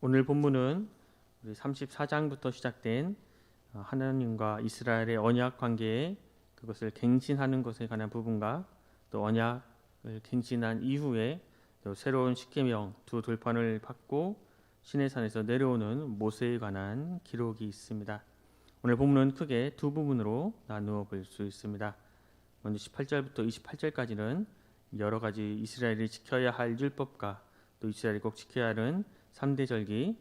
오늘 본문은 우리 34장부터 시작된 하나님과 이스라엘의 언약 관계에 그것을 갱신하는 것에 관한 부분과 또 언약을 갱신한 이후에 또 새로운 십계명 두 돌판을 받고 시내산에서 내려오는 모세에 관한 기록이 있습니다. 오늘 본문은 크게 두 부분으로 나누어 볼 수 있습니다. 먼저 18절부터 28절까지는 여러 가지 이스라엘이 지켜야 할 율법과 또 이스라엘이 꼭 지켜야 하는 3대 절기,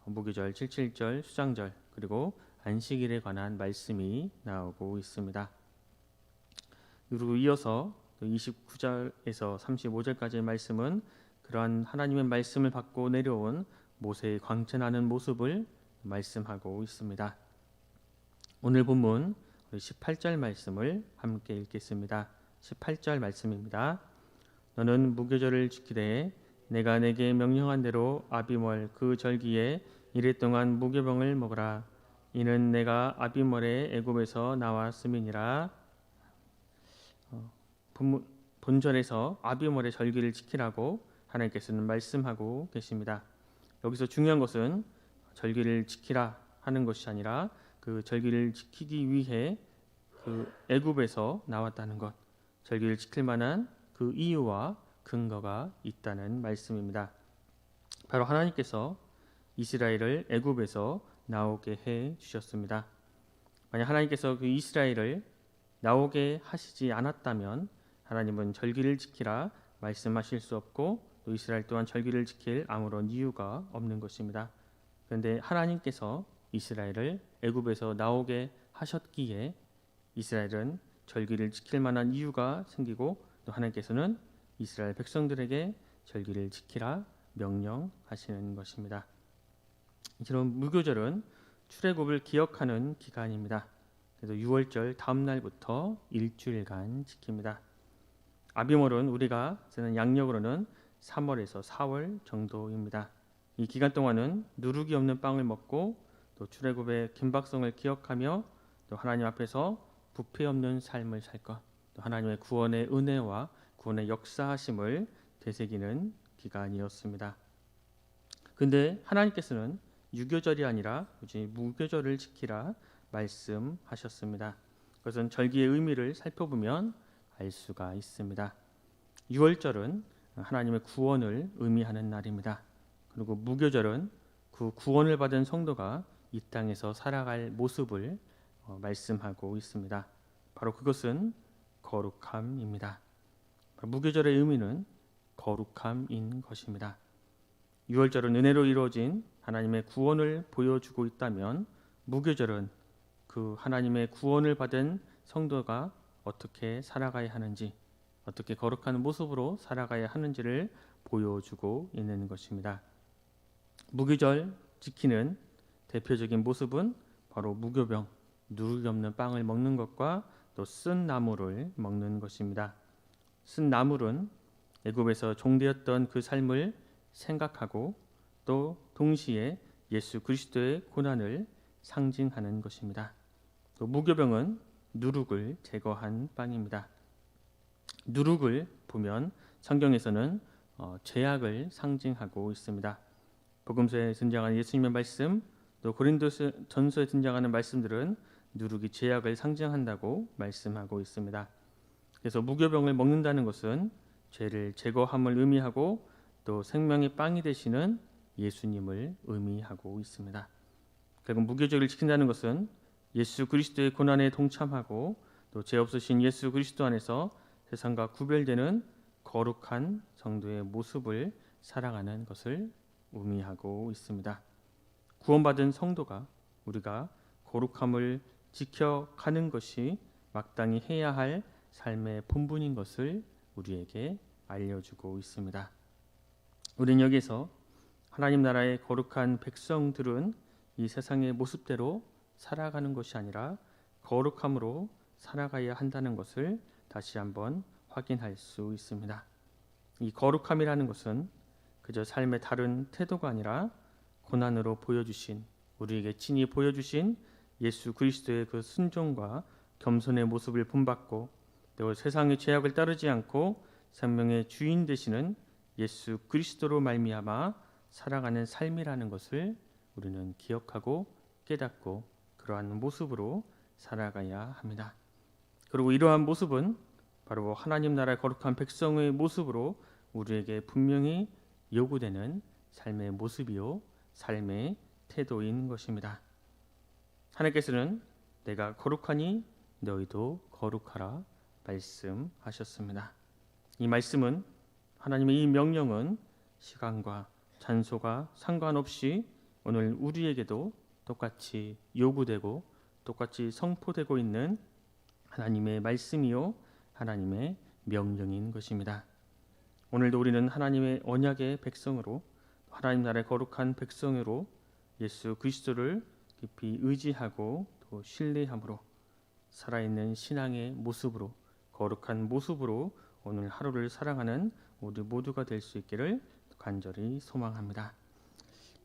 무교절, 칠칠절, 수장절, 그리고 안식일에 관한 말씀이 나오고 있습니다. 그리고 이어서 29절에서 35절까지의 말씀은 그러한 하나님의 말씀을 받고 내려온 모세의 광천하는 모습을 말씀하고 있습니다. 오늘 본문 18절 말씀을 함께 읽겠습니다. 18절 말씀입니다. 너는 무교절을 지키되 내가 내게 명령한 대로 아비멀 그 절기에 이래 동안 무교병을 먹으라. 이는 내가 아비멀의 애굽에서 나왔음이니라. 본절에서 아비멀의 절기를 지키라고 하나님께서는 말씀하고 계십니다. 여기서 중요한 것은 절기를 지키라 하는 것이 아니라 그 절기를 지키기 위해 그 애굽에서 나왔다는 것, 절기를 지킬 만한 그 이유와 근거가 있다는 말씀입니다. 바로 하나님께서 이스라엘을 애굽에서 나오게 해 주셨습니다. 만약 하나님께서 그 이스라엘을 나오게 하시지 않았다면 하나님은 절기를 지키라 말씀하실 수 없고 또 이스라엘 또한 절기를 지킬 아무런 이유가 없는 것입니다. 그런데 하나님께서 이스라엘을 애굽에서 나오게 하셨기에 이스라엘은 절기를 지킬 만한 이유가 생기고 또 하나님께서는 이스라엘 백성들에게 절기를 지키라 명령하시는 것입니다. 이처럼 무교절은 출애굽을 기억하는 기간입니다. 그래서 6월절 다음 날부터 일주일간 지킵니다. 아비멀은 우리가 쓰는 양력으로는 3월에서 4월 정도입니다. 이 기간 동안은 누룩이 없는 빵을 먹고 또 출애굽의 긴박성을 기억하며 또 하나님 앞에서 부패 없는 삶을 살 것, 또 하나님의 구원의 은혜와 구원의 역사하심을 되새기는 기간이었습니다. 그런데 하나님께서는 유교절이 아니라 무교절을 지키라 말씀하셨습니다. 그것은 절기의 의미를 살펴보면 알 수가 있습니다. 6월절은 하나님의 구원을 의미하는 날입니다. 그리고 무교절은 그 구원을 받은 성도가 이 땅에서 살아갈 모습을 말씀하고 있습니다. 바로 그것은 거룩함입니다. 무교절의 의미는 거룩함인 것입니다. 6월절은 은혜로 이루어진 하나님의 구원을 보여주고 있다면 무교절은 그 하나님의 구원을 받은 성도가 어떻게 살아가야 하는지, 어떻게 거룩한 모습으로 살아가야 하는지를 보여주고 있는 것입니다. 무교절 지키는 대표적인 모습은 바로 무교병, 누룩이 없는 빵을 먹는 것과 또 쓴 나물을 먹는 것입니다. 쓴 나물은 애굽에서 종되었던 그 삶을 생각하고 또 동시에 예수 그리스도의 고난을 상징하는 것입니다. 또 무교병은 누룩을 제거한 빵입니다. 누룩을 보면 성경에서는 죄악을 상징하고 있습니다. 복음서에 등장하는 예수님의 말씀, 또 고린도전서에 등장하는 말씀들은 누룩이 죄악을 상징한다고 말씀하고 있습니다. 그래서 무교병을 먹는다는 것은 죄를 제거함을 의미하고 또 생명의 빵이 되시는 예수님을 의미하고 있습니다. 결국 무교절을 지킨다는 것은 예수 그리스도의 고난에 동참하고 또 죄 없으신 예수 그리스도 안에서 세상과 구별되는 거룩한 성도의 모습을 살아가는 것을 의미하고 있습니다. 구원받은 성도가 우리가 거룩함을 지켜가는 것이 마땅히 해야 할 삶의 본분인 것을 우리에게 알려주고 있습니다. 우리는 여기서 하나님 나라의 거룩한 백성들은 이 세상의 모습대로 살아가는 것이 아니라 거룩함으로 살아가야 한다는 것을 다시 한번 확인할 수 있습니다. 이 거룩함이라는 것은 그저 삶의 다른 태도가 아니라 고난으로 보여주신, 우리에게 친히 보여주신 예수 그리스도의 그 순종과 겸손의 모습을 본받고 또 세상의 죄악을 따르지 않고 생명의 주인 되시는 예수 그리스도로 말미암아 살아가는 삶이라는 것을 우리는 기억하고 깨닫고 그러한 모습으로 살아가야 합니다. 그리고 이러한 모습은 바로 하나님 나라의 거룩한 백성의 모습으로 우리에게 분명히 요구되는 삶의 모습이요 삶의 태도인 것입니다. 하나님께서는 내가 거룩하니 너희도 거룩하라 말씀하셨습니다. 이 말씀은 하나님의 이 명령은 시간과 장소가 상관없이 오늘 우리에게도 똑같이 요구되고 똑같이 선포되고 있는 하나님의 말씀이요 하나님의 명령인 것입니다. 오늘도 우리는 하나님의 언약의 백성으로 하나님 나라의 거룩한 백성으로 예수 그리스도를 깊이 의지하고 또 신뢰함으로 살아있는 신앙의 모습으로 거룩한 모습으로 오늘 하루를 살아가는 우리 모두가 될 수 있기를 간절히 소망합니다.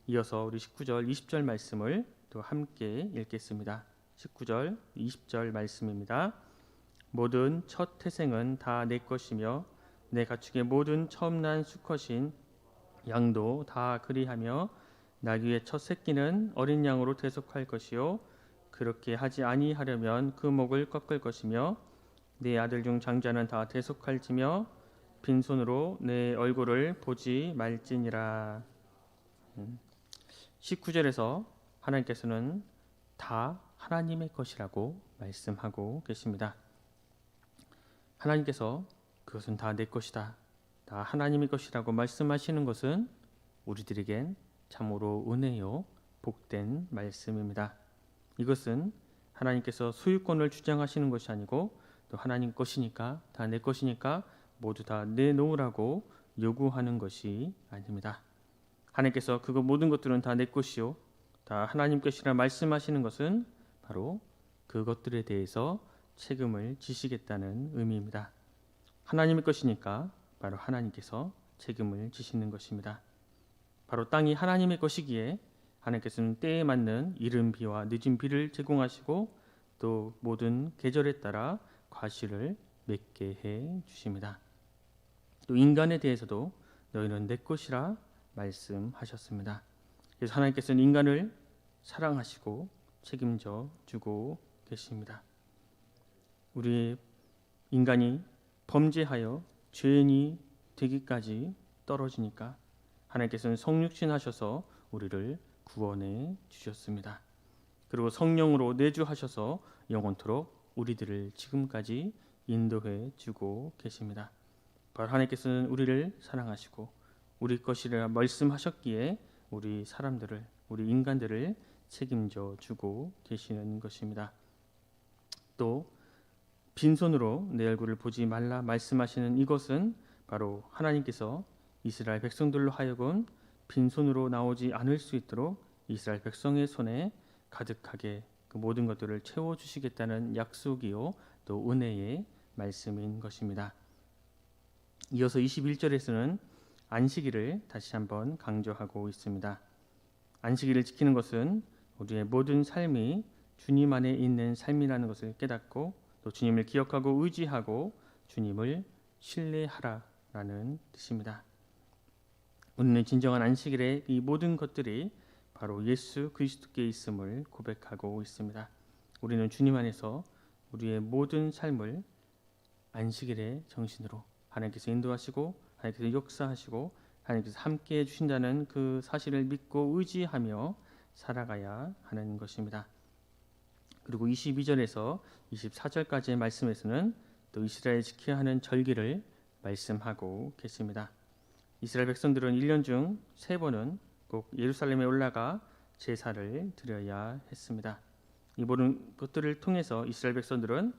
이어서 우리 19절 20절 말씀을 또 함께 읽겠습니다. 19절 20절 말씀입니다. 모든 첫 태생은 다 내 것이며 내 가축의 모든 처음 난 수컷인 양도 다 그리하며 나귀의 첫 새끼는 어린 양으로 대속할 것이요 그렇게 하지 아니하려면 그 목을 꺾을 것이며 내 아들 중 장자는 다 대속할지며 빈손으로 내 얼굴을 보지 말지니라. 19절에서 하나님께서는 다 하나님의 것이라고 말씀하고 계십니다. 하나님께서 그것은 다 내 것이다, 다 하나님의 것이라고 말씀하시는 것은 우리들에겐 참으로 은혜요 복된 말씀입니다. 이것은 하나님께서 소유권을 주장하시는 것이 아니고 또 하나님 것이니까 다 내 것이니까 모두 다 내놓으라고 요구하는 것이 아닙니다. 하나님께서 그거 모든 것들은 다 내 것이요 다 하나님 것이라 말씀하시는 것은 바로 그것들에 대해서 책임을 지시겠다는 의미입니다. 하나님의 것이니까 바로 하나님께서 책임을 지시는 것입니다. 바로 땅이 하나님의 것이기에 하나님께서는 때에 맞는 이른 비와 늦은 비를 제공하시고 또 모든 계절에 따라 과실을 맺게 해 주십니다. 또 인간에 대해서도 너희는 내 것이라 말씀하셨습니다. 그래서 하나님께서는 인간을 사랑하시고 책임져 주고 계십니다. 우리 인간이 범죄하여 죄인이 되기까지 떨어지니까 하나님께서는 성육신 하셔서 우리를 구원해 주셨습니다. 그리고 성령으로 내주하셔서 영원토록 우리들을 지금까지 인도해 주고 계십니다. 바로 하나님께서는 우리를 사랑하시고 우리 것이라 말씀하셨기에 우리 사람들을, 우리 인간들을 책임져 주고 계시는 것입니다. 또 빈손으로 내 얼굴을 보지 말라 말씀하시는 이것은 바로 하나님께서 이스라엘 백성들로 하여금 빈손으로 나오지 않을 수 있도록 이스라엘 백성의 손에 가득하게 그 모든 것들을 채워주시겠다는 약속이요 또 은혜의 말씀인 것입니다. 이어서 21절에서는 안식일을 다시 한번 강조하고 있습니다. 안식일을 지키는 것은 우리의 모든 삶이 주님 안에 있는 삶이라는 것을 깨닫고 또 주님을 기억하고 의지하고 주님을 신뢰하라라는 뜻입니다. 우리는 진정한 안식일의 이 모든 것들이 바로 예수 그리스도께 있음을 고백하고 있습니다. 우리는 주님 안에서 우리의 모든 삶을 안식일의 정신으로 하나님께서 인도하시고 하나님께서 역사하시고 하나님께서 함께해 주신다는 그 사실을 믿고 의지하며 살아가야 하는 것입니다. 그리고 22절에서 24절까지의 말씀에서는 또 이스라엘 지켜야 하는 절기를 말씀하고 계십니다. 이스라엘 백성들은 1년 중 3번은 꼭 예루살렘에 올라가 제사를 드려야 했습니다. 이 모든 것들을 통해서 이스라엘 백성들은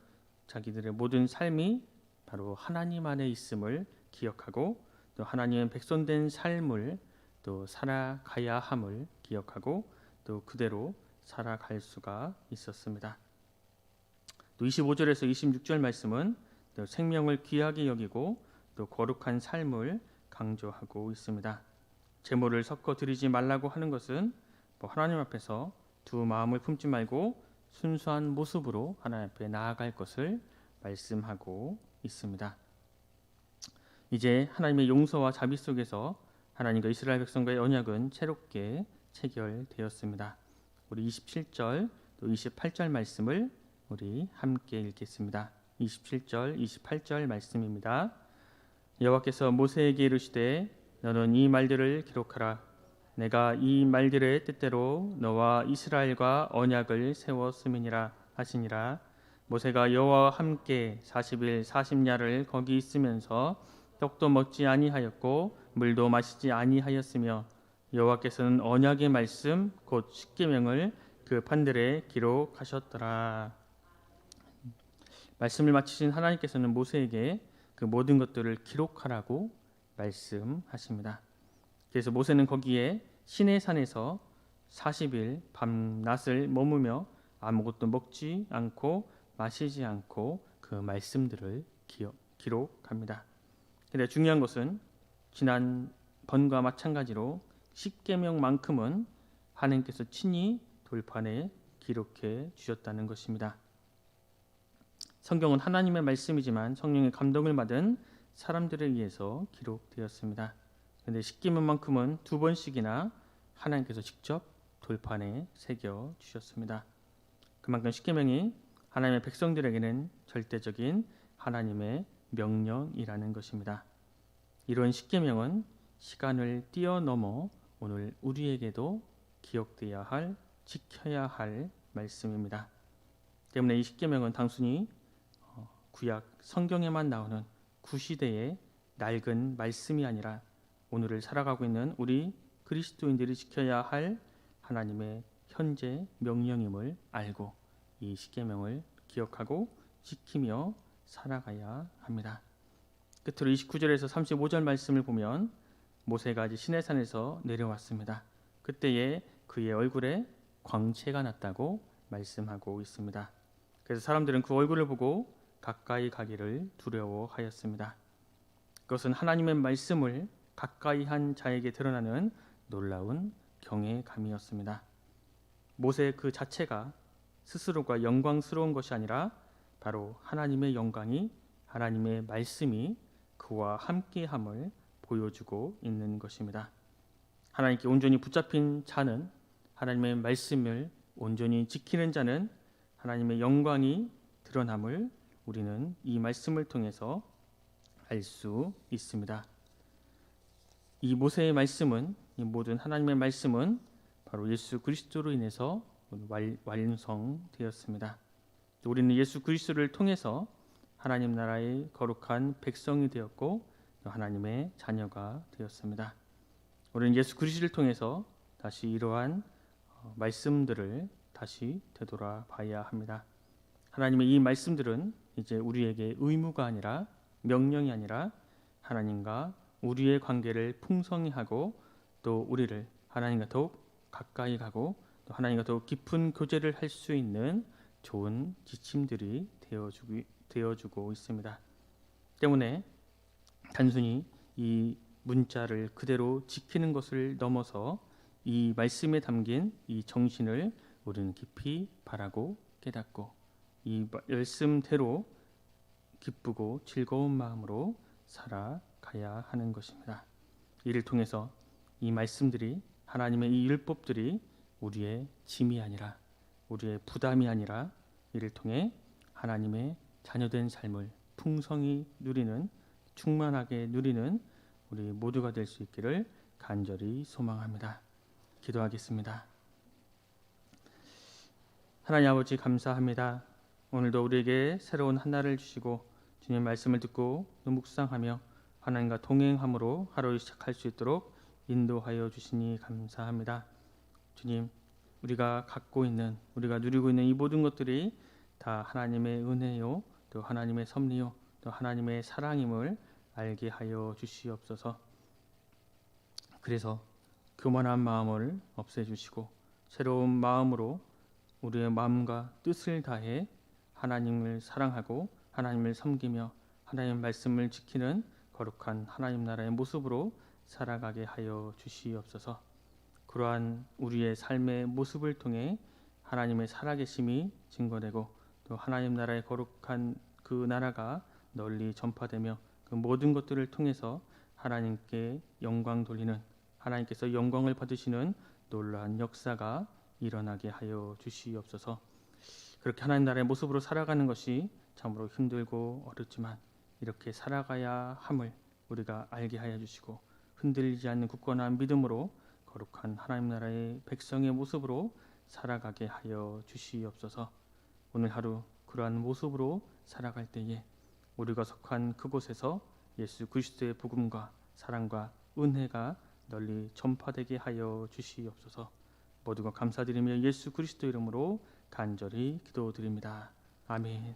자기들의 모든 삶이 바로 하나님 안에 있음을 기억하고 또 하나님의 백성된 삶을 또 살아가야 함을 기억하고 또 그대로 살아갈 수가 있었습니다. 또 25절에서 26절 말씀은 또 생명을 귀하게 여기고 또 거룩한 삶을 강조하고 있습니다. 제물을 섞어 드리지 말라고 하는 것은 하나님 앞에서 두 마음을 품지 말고 순수한 모습으로 하나님 앞에 나아갈 것을 말씀하고 있습니다. 이제 하나님의 용서와 자비 속에서 하나님과 이스라엘 백성과의 언약은 새롭게 체결되었습니다. 우리 27절 또 28절 말씀을 우리 함께 읽겠습니다. 27절, 28절 말씀입니다. 여호와께서 모세에게 이르시되 너는 이 말들을 기록하라. 내가 이 말들의 뜻대로 너와 이스라엘과 언약을 세웠음이니라 하시니라. 모세가 여호와와 함께 40일 40야를 거기 있으면서 떡도 먹지 아니하였고 물도 마시지 아니하였으며 여호와께서는 언약의 말씀 곧 십계명을 그 판들에 기록하셨더라. 말씀을 마치신 하나님께서는 모세에게 그 모든 것들을 기록하라고 말씀하십니다. 그래서 모세는 거기에 시내산에서 40일 밤낮을 머무며 아무것도 먹지 않고 마시지 않고 그 말씀들을 기록합니다. 근데 중요한 것은 지난번과 마찬가지로 십계명만큼은 하나님께서 친히 돌판에 기록해 주셨다는 것입니다. 성경은 하나님의 말씀이지만 성령의 감동을 받은 사람들에 의해서 기록되었습니다. 그런데 십계명만큼은 2번씩이나 하나님께서 직접 돌판에 새겨 주셨습니다. 그만큼 십계명이 하나님의 백성들에게는 절대적인 하나님의 명령이라는 것입니다. 이런 십계명은 시간을 뛰어넘어 오늘 우리에게도 기억되어야 할, 지켜야 할 말씀입니다. 때문에 이 십계명은 단순히 구약 성경에만 나오는 구시대의 낡은 말씀이 아니라 오늘을 살아가고 있는 우리 그리스도인들이 지켜야 할 하나님의 현재 명령임을 알고 이 십계명을 기억하고 지키며 살아가야 합니다. 끝으로 29절에서 35절 말씀을 보면 모세가 이제 시내산에서 내려왔습니다. 그때에 그의 얼굴에 광채가 났다고 말씀하고 있습니다. 그래서 사람들은 그 얼굴을 보고 가까이 가기를 두려워하였습니다. 그것은 하나님의 말씀을 가까이 한 자에게 드러나는 놀라운 경외감이었습니다. 모세 그 자체가 스스로가 영광스러운 것이 아니라 바로 하나님의 영광이, 하나님의 말씀이 그와 함께함을 보여주고 있는 것입니다. 하나님께 온전히 붙잡힌 자는, 하나님의 말씀을 온전히 지키는 자는 하나님의 영광이 드러남을 우리는 이 말씀을 통해서 알 수 있습니다. 이 모세의 말씀은, 이 모든 하나님의 말씀은 바로 예수 그리스도로 인해서 완성되었습니다. 우리는 예수 그리스도를 통해서 하나님 나라의 거룩한 백성이 되었고 하나님의 자녀가 되었습니다. 우리는 예수 그리스도를 통해서 다시 이러한 말씀들을 다시 되돌아봐야 합니다. 하나님의 이 말씀들은 이제 우리에게 의무가 아니라, 명령이 아니라 하나님과 우리의 관계를 풍성히 하고 또 우리를 하나님과 더욱 가까이 가고 또 하나님과 더욱 깊은 교제를 할 수 있는 좋은 지침들이 되어주고 있습니다. 때문에 단순히 이 문자를 그대로 지키는 것을 넘어서 이 말씀에 담긴 이 정신을 우리는 깊이 바라고 깨닫고 이 말씀대로 기쁘고 즐거운 마음으로 살아가야 하는 것입니다. 이를 통해서 이 말씀들이, 하나님의 이 율법들이 우리의 짐이 아니라, 우리의 부담이 아니라 이를 통해 하나님의 자녀된 삶을 풍성히 누리는, 충만하게 누리는 우리 모두가 될 수 있기를 간절히 소망합니다. 기도하겠습니다. 하나님 아버지 감사합니다. 오늘도 우리에게 새로운 하나를 주시고 주님 말씀을 듣고 묵상하며 하나님과 동행함으로 하루를 시작할 수 있도록 인도하여 주시니 감사합니다. 주님, 우리가 갖고 있는, 우리가 누리고 있는 이 모든 것들이 다 하나님의 은혜요, 또 하나님의 섭리요, 또 하나님의 사랑임을 알게 하여 주시옵소서. 그래서 교만한 마음을 없애주시고 새로운 마음으로 우리의 마음과 뜻을 다해 하나님을 사랑하고 하나님을 섬기며 하나님의 말씀을 지키는 거룩한 하나님 나라의 모습으로 살아가게 하여 주시옵소서. 그러한 우리의 삶의 모습을 통해 하나님의 살아계심이 증거되고 또 하나님 나라의 거룩한 그 나라가 널리 전파되며 그 모든 것들을 통해서 하나님께 영광 돌리는, 하나님께서 영광을 받으시는 놀라운 역사가 일어나게 하여 주시옵소서. 그렇게 하나님 나라의 모습으로 살아가는 것이 참으로 힘들고 어렵지만 이렇게 살아가야 함을 우리가 알게 하여 주시고, 흔들리지 않는 굳건한 믿음으로 거룩한 하나님 나라의 백성의 모습으로 살아가게 하여 주시옵소서. 오늘 하루 그러한 모습으로 살아갈 때에 우리가 속한 그곳에서 예수 그리스도의 복음과 사랑과 은혜가 널리 전파되게 하여 주시옵소서. 모두가 감사드리며 예수 그리스도 이름으로 간절히 기도드립니다. 아멘.